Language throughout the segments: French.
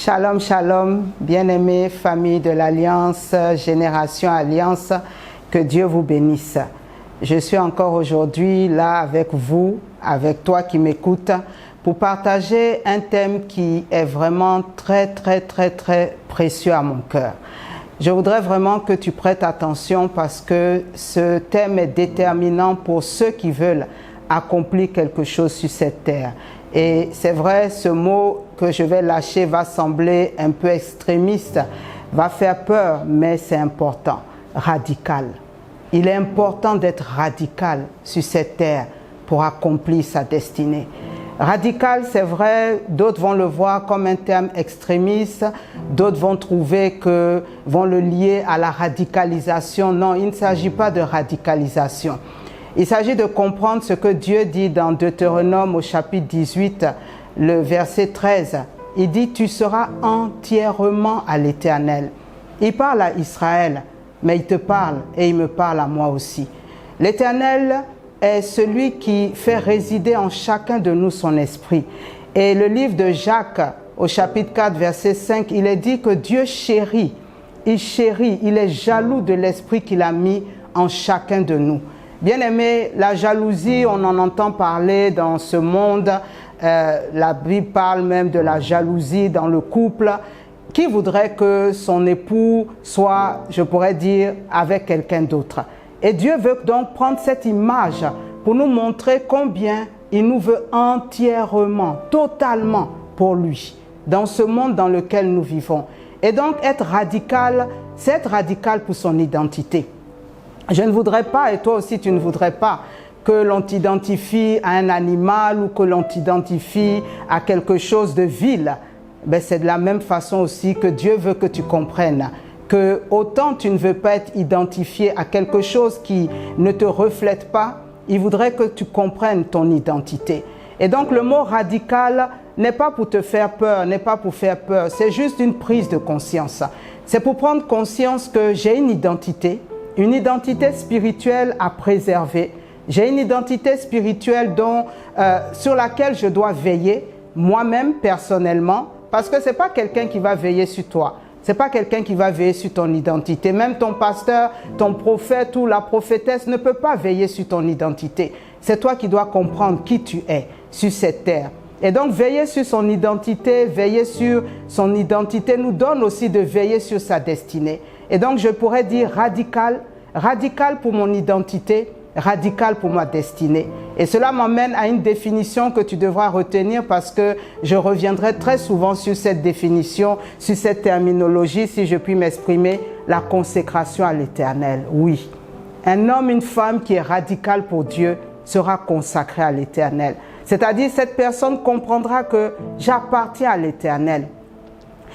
Shalom, shalom, bien-aimés, famille de l'Alliance, Génération Alliance, que Dieu vous bénisse. Je suis encore aujourd'hui là avec vous, avec toi qui m'écoutes, pour partager un thème qui est vraiment très précieux à mon cœur. Je voudrais vraiment que tu prêtes attention parce que ce thème est déterminant pour ceux qui veulent accomplir quelque chose sur cette terre. Et c'est vrai, ce mot que je vais lâcher va sembler un peu extrémiste, va faire peur, mais c'est important. Radical. Il est important d'être radical sur cette terre pour accomplir sa destinée. Radical, c'est vrai, d'autres vont le voir comme un terme extrémiste, d'autres vont vont le lier à la radicalisation. Non, il ne s'agit pas de radicalisation. Il s'agit de comprendre ce que Dieu dit dans Deutéronome au chapitre 18, le verset 13. Il dit « Tu seras entièrement à l'Éternel ». Il parle à Israël, mais il te parle et il me parle à moi aussi. L'Éternel est celui qui fait résider en chacun de nous son esprit. Et le livre de Jacques, au chapitre 4, verset 5, il est dit que Dieu chérit, il est jaloux de l'esprit qu'il a mis en chacun de nous. Bien-aimés, la jalousie, on en entend parler dans ce monde. La Bible parle même de la jalousie dans le couple. Qui voudrait que son époux soit, je pourrais dire, avec quelqu'un d'autre? Et Dieu veut donc prendre cette image pour nous montrer combien il nous veut entièrement, totalement pour lui, dans ce monde dans lequel nous vivons. Et donc être radical, c'est être radical pour son identité. Je ne voudrais pas, et toi aussi tu ne voudrais pas, que l'on t'identifie à un animal ou que l'on t'identifie à quelque chose de vil. Ben, c'est de la même façon aussi que Dieu veut que tu comprennes que autant tu ne veux pas être identifié à quelque chose qui ne te reflète pas, il voudrait que tu comprennes ton identité. Et donc le mot radical n'est pas pour te faire peur, n'est pas pour faire peur, c'est juste une prise de conscience. C'est pour prendre conscience que j'ai une identité spirituelle à préserver. J'ai une identité spirituelle sur laquelle je dois veiller, moi-même personnellement, parce que ce n'est pas quelqu'un qui va veiller sur toi. Ce n'est pas quelqu'un qui va veiller sur ton identité. Même ton pasteur, ton prophète ou la prophétesse ne peut pas veiller sur ton identité. C'est toi qui dois comprendre qui tu es sur cette terre. Et donc, veiller sur son identité nous donne aussi de veiller sur sa destinée. Et donc, je pourrais dire radical pour mon identité, radical pour ma destinée. Et cela m'amène à une définition que tu devras retenir parce que je reviendrai très souvent sur cette définition, sur cette terminologie, si je puis m'exprimer, la consécration à l'Éternel. Oui, un homme, une femme qui est radical pour Dieu sera consacré à l'Éternel. C'est-à-dire, cette personne comprendra que j'appartiens à l'Éternel.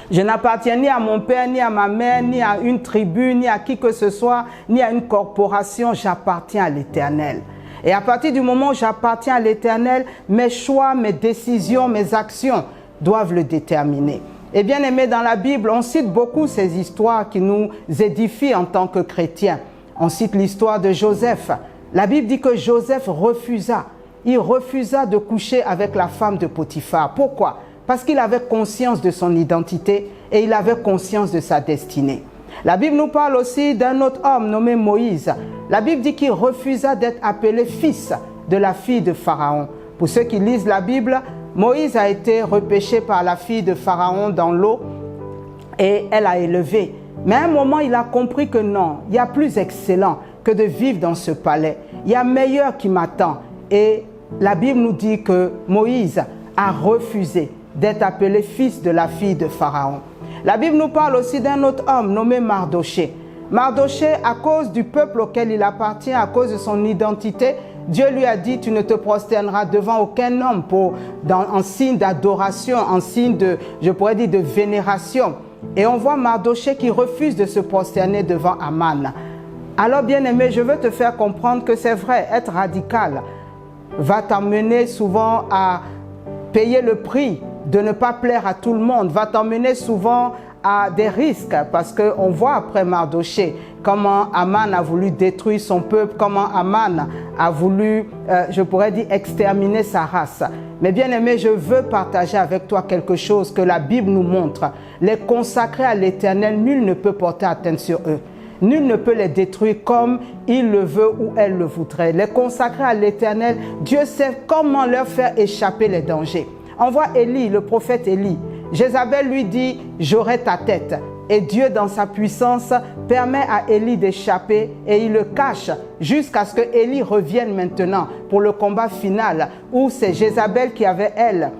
Je n'appartiens ni à mon père, ni à ma mère, ni à une tribu, ni à qui que ce soit, ni à une corporation. J'appartiens à l'Éternel. Et à partir du moment où j'appartiens à l'Éternel, mes choix, mes décisions, mes actions doivent le déterminer. Et bien aimé, dans la Bible, on cite beaucoup ces histoires qui nous édifient en tant que chrétiens. On cite l'histoire de Joseph. La Bible dit que Joseph refusa. Il refusa de coucher avec la femme de Potiphar. Pourquoi ? Parce qu'il avait conscience de son identité et il avait conscience de sa destinée. La Bible nous parle aussi d'un autre homme nommé Moïse. La Bible dit qu'il refusa d'être appelé fils de la fille de Pharaon. Pour ceux qui lisent la Bible, Moïse a été repêché par la fille de Pharaon dans l'eau et elle a élevé. Mais à un moment, il a compris que non, il y a plus excellent que de vivre dans ce palais. Il y a meilleur qui m'attend. Et la Bible nous dit que Moïse a refusé d'être appelé fils de la fille de Pharaon. La Bible nous parle aussi d'un autre homme nommé Mardoché. Mardoché, à cause du peuple auquel il appartient, à cause de son identité, Dieu lui a dit, tu ne te prosterneras devant aucun homme en signe d'adoration, en signe de, je pourrais dire, de vénération. Et on voit Mardoché qui refuse de se prosterner devant Aman. Alors bien aimé, je veux te faire comprendre que c'est vrai, être radical va t'emmener souvent à payer le prix de ne pas plaire à tout le monde, va t'emmener souvent à des risques parce qu'on voit après Mardoché comment Aman a voulu détruire son peuple, comment Aman a voulu, je pourrais dire, exterminer sa race. Mais bien aimé, je veux partager avec toi quelque chose que la Bible nous montre. Les consacrés à l'Éternel, nul ne peut porter atteinte sur eux. Nul ne peut les détruire comme il le veut ou elle le voudrait. Les consacrés à l'Éternel, Dieu sait comment leur faire échapper les dangers. On voit Élie, le prophète Élie. Jézabel lui dit « j'aurai ta tête ». Et Dieu, dans sa puissance, permet à Élie d'échapper et il le cache jusqu'à ce que Élie revienne maintenant pour le combat final où c'est Jézabel qui avait, elle,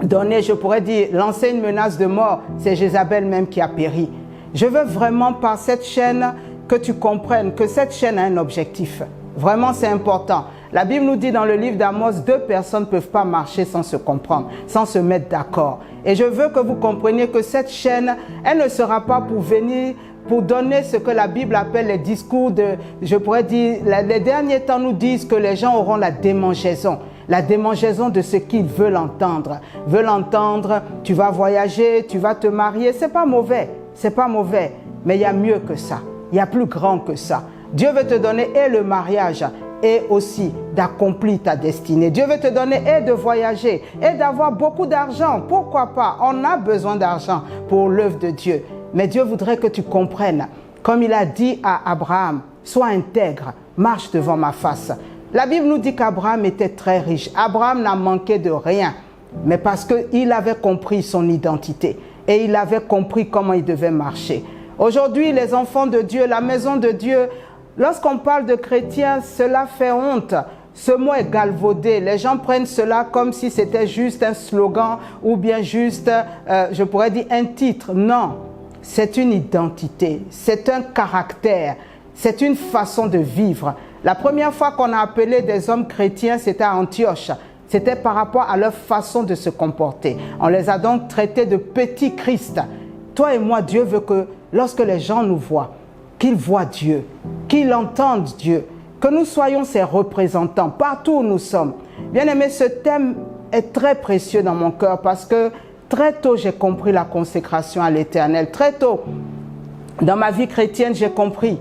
donné, je pourrais dire, lancé une menace de mort. C'est Jézabel même qui a péri. Je veux vraiment par cette chaîne que tu comprennes que cette chaîne a un objectif. Vraiment, c'est important. La Bible nous dit dans le livre d'Amos, 2 personnes ne peuvent pas marcher sans se comprendre, sans se mettre d'accord. Et je veux que vous compreniez que cette chaîne, elle ne sera pas pour venir, pour donner ce que la Bible appelle les discours de, je pourrais dire, les derniers temps nous disent que les gens auront la démangeaison. La démangeaison de ce qu'ils veulent entendre. Veulent entendre, tu vas voyager, tu vas te marier, c'est pas mauvais. C'est pas mauvais, mais il y a mieux que ça. Il y a plus grand que ça. Dieu veut te donner et le mariage et aussi d'accomplir ta destinée. Dieu veut te donner et de voyager et d'avoir beaucoup d'argent. Pourquoi pas? On a besoin d'argent pour l'œuvre de Dieu. Mais Dieu voudrait que tu comprennes, comme il a dit à Abraham, sois intègre, marche devant ma face. La Bible nous dit qu'Abraham était très riche. Abraham n'a manqué de rien, mais parce qu'il avait compris son identité et il avait compris comment il devait marcher. Aujourd'hui, les enfants de Dieu, la maison de Dieu, lorsqu'on parle de chrétiens, cela fait honte. Ce mot est galvaudé. Les gens prennent cela comme si c'était juste un slogan ou bien juste, je pourrais dire, un titre. Non, c'est une identité, c'est un caractère, c'est une façon de vivre. La première fois qu'on a appelé des hommes chrétiens, c'était à Antioche. C'était par rapport à leur façon de se comporter. On les a donc traités de petits Christ. Toi et moi, Dieu veut que lorsque les gens nous voient, qu'ils voient Dieu, qu'ils entendent Dieu, que nous soyons ses représentants partout où nous sommes. Bien aimé, ce thème est très précieux dans mon cœur parce que très tôt, j'ai compris la consécration à l'Éternel. Très tôt, dans ma vie chrétienne, j'ai compris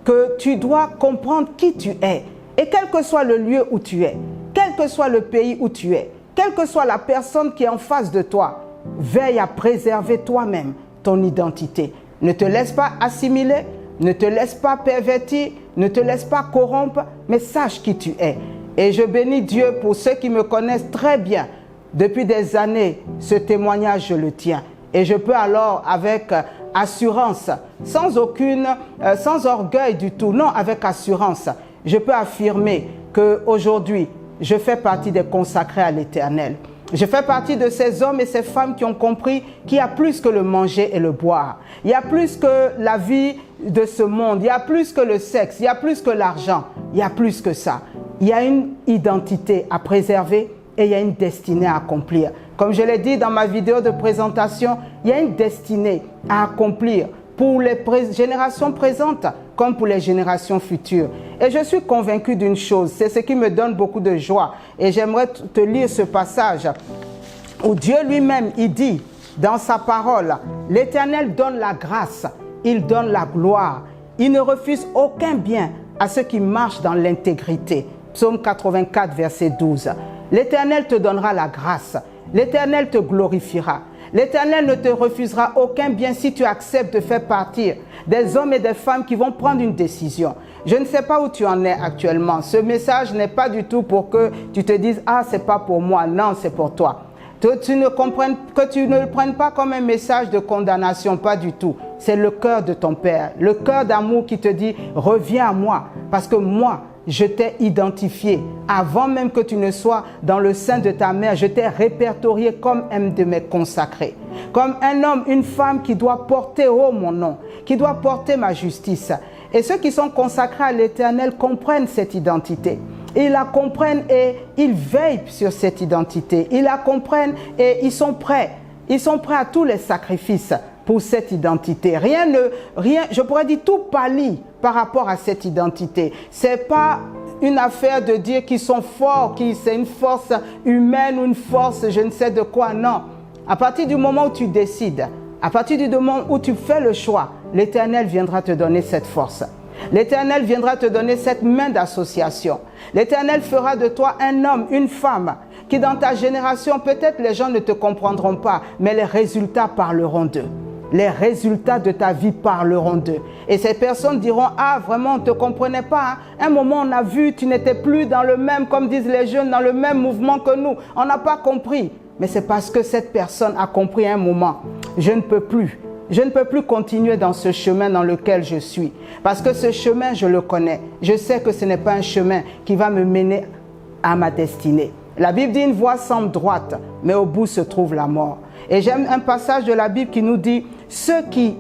que tu dois comprendre qui tu es. Et quel que soit le lieu où tu es, quel que soit le pays où tu es, quelle que soit la personne qui est en face de toi, veille à préserver toi-même ton identité. Ne te laisse pas assimiler, ne te laisse pas pervertir, ne te laisse pas corrompre, mais sache qui tu es. Et je bénis Dieu pour ceux qui me connaissent très bien. Depuis des années, ce témoignage, je le tiens. Et je peux alors, avec assurance, sans orgueil du tout, non, avec assurance, je peux affirmer qu'aujourd'hui, je fais partie des consacrés à l'Éternel. Je fais partie de ces hommes et ces femmes qui ont compris qu'il y a plus que le manger et le boire. Il y a plus que la vie de ce monde. Il y a plus que le sexe. Il y a plus que l'argent. Il y a plus que ça. Il y a une identité à préserver et il y a une destinée à accomplir. Comme je l'ai dit dans ma vidéo de présentation, il y a une destinée à accomplir pour les générations présentes comme pour les générations futures. Et je suis convaincu d'une chose, c'est ce qui me donne beaucoup de joie. Et j'aimerais te lire ce passage où Dieu lui-même, il dit dans sa parole, l'Éternel donne la grâce, il donne la gloire, il ne refuse aucun bien à ceux qui marchent dans l'intégrité. Psaume 84, verset 12. L'Éternel te donnera la grâce, l'Éternel te glorifiera. L'Éternel ne te refusera aucun bien si tu acceptes de faire partie des hommes et des femmes qui vont prendre une décision. Je ne sais pas où tu en es actuellement. Ce message n'est pas du tout pour que tu te dises « Ah, c'est pas pour moi ». Non, c'est pour toi. Que tu ne le prennes pas comme un message de condamnation, pas du tout. C'est le cœur de ton Père, le cœur d'amour qui te dit « Reviens à moi, parce que moi, je t'ai identifié. Avant même que tu ne sois dans le sein de ta mère, je t'ai répertorié comme un de mes consacrés. Comme un homme, une femme qui doit porter haut mon nom, qui doit porter ma justice. » Et ceux qui sont consacrés à l'Éternel comprennent cette identité. Ils la comprennent et ils veillent sur cette identité. Ils la comprennent et ils sont prêts. Ils sont prêts à tous les sacrifices pour cette identité. Rien, je pourrais dire tout pâlit par rapport à cette identité. C'est pas une affaire de dire qu'ils sont forts, que c'est une force humaine ou une force je ne sais de quoi. Non. À partir du moment où tu décides, à partir du moment où tu fais le choix l'Éternel viendra te donner cette force. L'Éternel viendra te donner cette main d'association. L'Éternel fera de toi un homme, une femme, qui dans ta génération, peut-être les gens ne te comprendront pas, mais les résultats parleront d'eux. Les résultats de ta vie parleront d'eux. Et ces personnes diront, ah vraiment, on ne te comprenait pas. Hein? Un moment, on a vu, tu n'étais plus dans le même, comme disent les jeunes, dans le même mouvement que nous. On n'a pas compris. Mais c'est parce que cette personne a compris à un moment, je ne peux plus. Je ne peux plus continuer dans ce chemin dans lequel je suis. Parce que ce chemin, je le connais. Je sais que ce n'est pas un chemin qui va me mener à ma destinée. La Bible dit une voie semble droite, mais au bout se trouve la mort. Et j'aime un passage de la Bible qui nous dit, ceux qui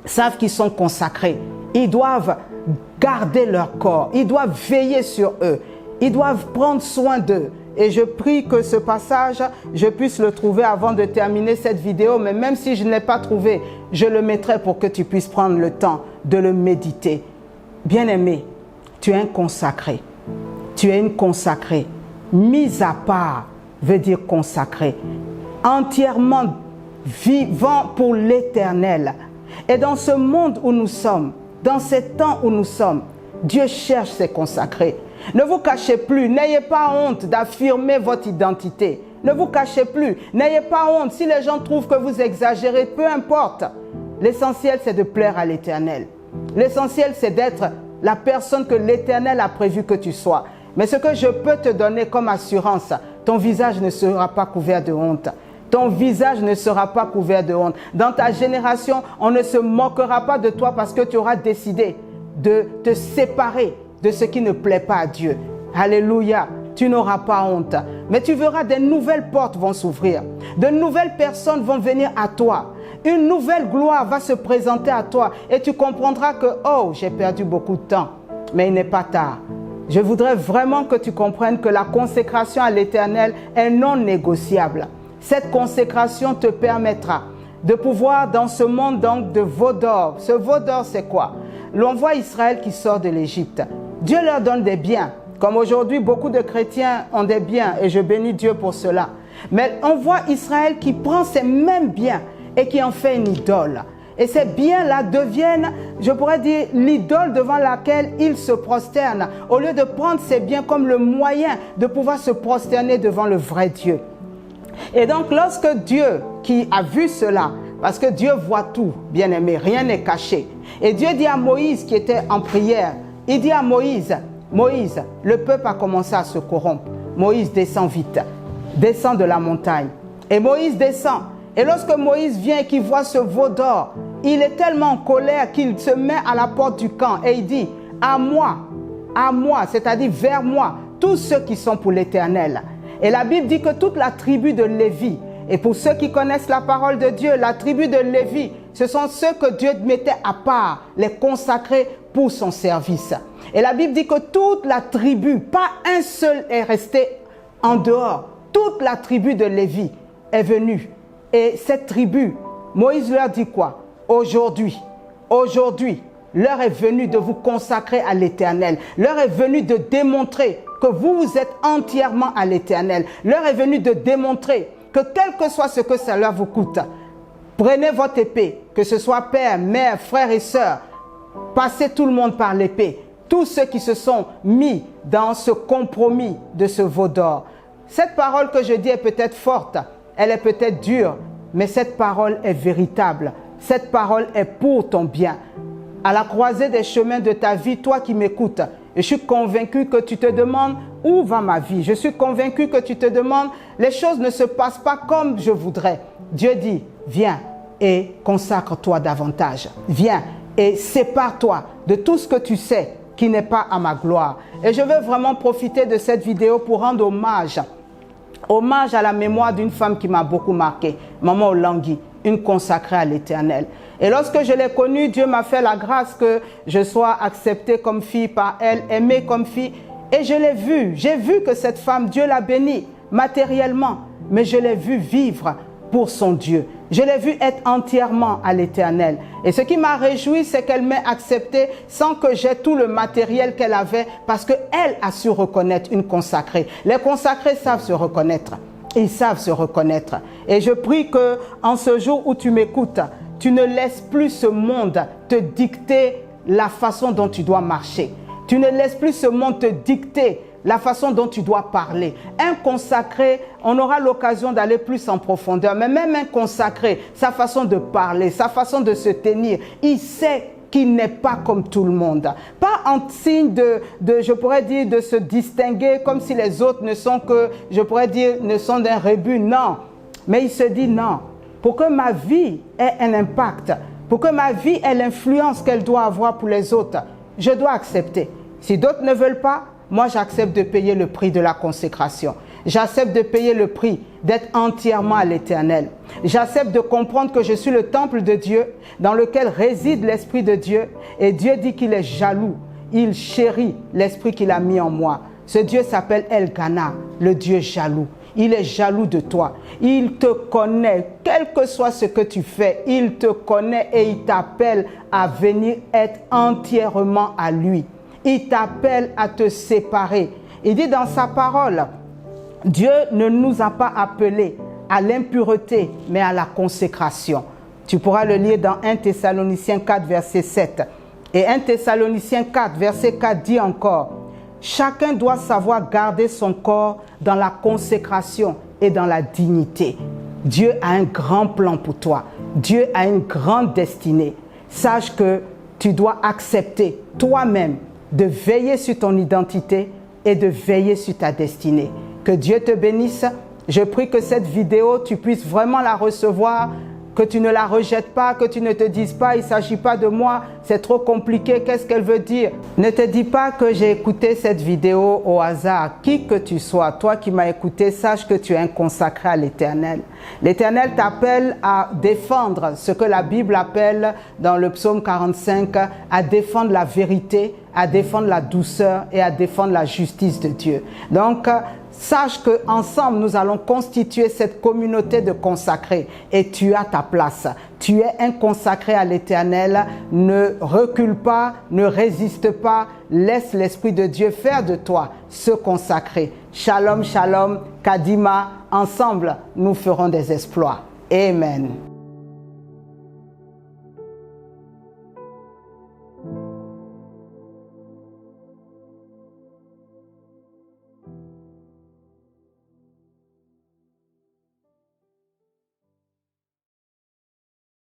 savent qu'ils sont consacrés, ils doivent garder leur corps, ils doivent veiller sur eux, ils doivent prendre soin d'eux. Et je prie que ce passage, je puisse le trouver avant de terminer cette vidéo, mais même si je ne l'ai pas trouvé, je le mettrai pour que tu puisses prendre le temps de le méditer. Bien-aimé, tu es un consacré, tu es une consacrée. Mise à part veut dire consacré, entièrement vivant pour l'Éternel. Et dans ce monde où nous sommes, dans ces temps où nous sommes, Dieu cherche ses consacrés. Ne vous cachez plus, n'ayez pas honte d'affirmer votre identité. Ne vous cachez plus, n'ayez pas honte. Si les gens trouvent que vous exagérez, peu importe. L'essentiel, c'est de plaire à l'Éternel. L'essentiel, c'est d'être la personne que l'Éternel a prévu que tu sois. Mais ce que je peux te donner comme assurance, ton visage ne sera pas couvert de honte. Ton visage ne sera pas couvert de honte. Dans ta génération, on ne se moquera pas de toi parce que tu auras décidé de te séparer de ce qui ne plaît pas à Dieu. Alléluia, tu n'auras pas honte. Mais tu verras, des nouvelles portes vont s'ouvrir. De nouvelles personnes vont venir à toi. Une nouvelle gloire va se présenter à toi. Et tu comprendras que, oh, j'ai perdu beaucoup de temps. Mais il n'est pas tard. Je voudrais vraiment que tu comprennes que la consécration à l'Éternel est non négociable. Cette consécration te permettra de pouvoir dans ce monde donc de veau d'or. Ce veau d'or, c'est quoi? L'on voit Israël qui sort de l'Égypte. Dieu leur donne des biens. Comme aujourd'hui, beaucoup de chrétiens ont des biens et je bénis Dieu pour cela. Mais on voit Israël qui prend ces mêmes biens et qui en fait une idole. Et ces biens-là deviennent, je pourrais dire, l'idole devant laquelle ils se prosternent, au lieu de prendre ces biens comme le moyen de pouvoir se prosterner devant le vrai Dieu. Et donc, lorsque Dieu, qui a vu cela, parce que Dieu voit tout, bien-aimé, rien n'est caché. Et Dieu dit à Moïse, qui était en prière, il dit à Moïse, Moïse, le peuple a commencé à se corrompre. Moïse descend vite, descend de la montagne. Et Moïse descend. Et lorsque Moïse vient et qu'il voit ce veau d'or, il est tellement en colère qu'il se met à la porte du camp et il dit, à moi, c'est-à-dire vers moi, tous ceux qui sont pour l'Éternel. Et la Bible dit que toute la tribu de Lévi, et pour ceux qui connaissent la parole de Dieu, la tribu de Lévi, ce sont ceux que Dieu mettait à part, les consacrés pour son service. Et la Bible dit que toute la tribu, pas un seul est resté en dehors. Toute la tribu de Lévi est venue. Et cette tribu, Moïse leur dit quoi? Aujourd'hui, l'heure est venue de vous consacrer à l'Éternel. L'heure est venue de démontrer que vous êtes entièrement à l'Éternel. L'heure est venue de démontrer que quel que soit ce que cela vous coûte, prenez votre épée, que ce soit père, mère, frère et sœur, passez tout le monde par l'épée. Tous ceux qui se sont mis dans ce compromis de ce veau d'or. Cette parole que je dis est peut-être forte, elle est peut-être dure, mais cette parole est véritable. Cette parole est pour ton bien. À la croisée des chemins de ta vie, toi qui m'écoutes, je suis convaincu que tu te demandes où va ma vie. Je suis convaincu que tu te demandes, les choses ne se passent pas comme je voudrais. Dieu dit, viens et consacre-toi davantage. Viens et sépare-toi de tout ce que tu sais qui n'est pas à ma gloire. Et je veux vraiment profiter de cette vidéo pour rendre hommage à la mémoire d'une femme qui m'a beaucoup marqué, Maman Olangui, une consacrée à l'Éternel. Et lorsque je l'ai connue, Dieu m'a fait la grâce que je sois acceptée comme fille par elle, aimée comme fille. Et je l'ai vue, j'ai vu que cette femme, Dieu l'a bénie matériellement, mais je l'ai vue vivre pour son Dieu. Je l'ai vue être entièrement à l'Éternel. Et ce qui m'a réjoui, c'est qu'elle m'ait acceptée sans que j'aie tout le matériel qu'elle avait, parce qu'elle a su reconnaître une consacrée. Les consacrés savent se reconnaître. Ils savent se reconnaître. Et je prie que en ce jour où tu m'écoutes, tu ne laisses plus ce monde te dicter la façon dont tu dois marcher. Tu ne laisses plus ce monde te dicter la façon dont tu dois parler. Un consacré, on aura l'occasion d'aller plus en profondeur, mais même un consacré, sa façon de parler, sa façon de se tenir, il sait qu'il n'est pas comme tout le monde. Pas en signe je pourrais dire, de se distinguer comme si les autres ne sont que, je pourrais dire, ne sont d'un rébut, non. Mais il se dit non, pour que ma vie ait un impact, pour que ma vie ait l'influence qu'elle doit avoir pour les autres, je dois accepter. Si d'autres ne veulent pas, moi j'accepte de payer le prix de la consécration. J'accepte de payer le prix d'être entièrement à l'Éternel. J'accepte de comprendre que je suis le temple de Dieu dans lequel réside l'Esprit de Dieu. Et Dieu dit qu'il est jaloux. Il chérit l'Esprit qu'il a mis en moi. Ce Dieu s'appelle Elkana, le Dieu jaloux. Il est jaloux de toi. Il te connaît, quel que soit ce que tu fais. Il te connaît et il t'appelle à venir être entièrement à lui. Il t'appelle à te séparer. Il dit dans sa parole, Dieu ne nous a pas appelés à l'impureté, mais à la consécration. Tu pourras le lire dans 1 Thessaloniciens 4, verset 7. Et 1 Thessaloniciens 4, verset 4 dit encore, « Chacun doit savoir garder son corps dans la consécration et dans la dignité. » Dieu a un grand plan pour toi. Dieu a une grande destinée. Sache que tu dois accepter toi-même de veiller sur ton identité et de veiller sur ta destinée. Que Dieu te bénisse. Je prie que cette vidéo, tu puisses vraiment la recevoir, que tu ne la rejettes pas, que tu ne te dises pas, il ne s'agit pas de moi, c'est trop compliqué, qu'est-ce qu'elle veut dire? Ne te dis pas que j'ai écouté cette vidéo au hasard. Qui que tu sois, toi qui m'as écouté, sache que tu es un consacré à l'Éternel. L'Éternel t'appelle à défendre ce que la Bible appelle dans le psaume 45, à défendre la vérité, à défendre la douceur et à défendre la justice de Dieu. Donc, sache qu'ensemble, nous allons constituer cette communauté de consacrés et tu as ta place. Tu es un consacré à l'Éternel. Ne recule pas, ne résiste pas. Laisse l'Esprit de Dieu faire de toi ce consacré. Shalom, shalom, Kadima. Ensemble, nous ferons des exploits. Amen.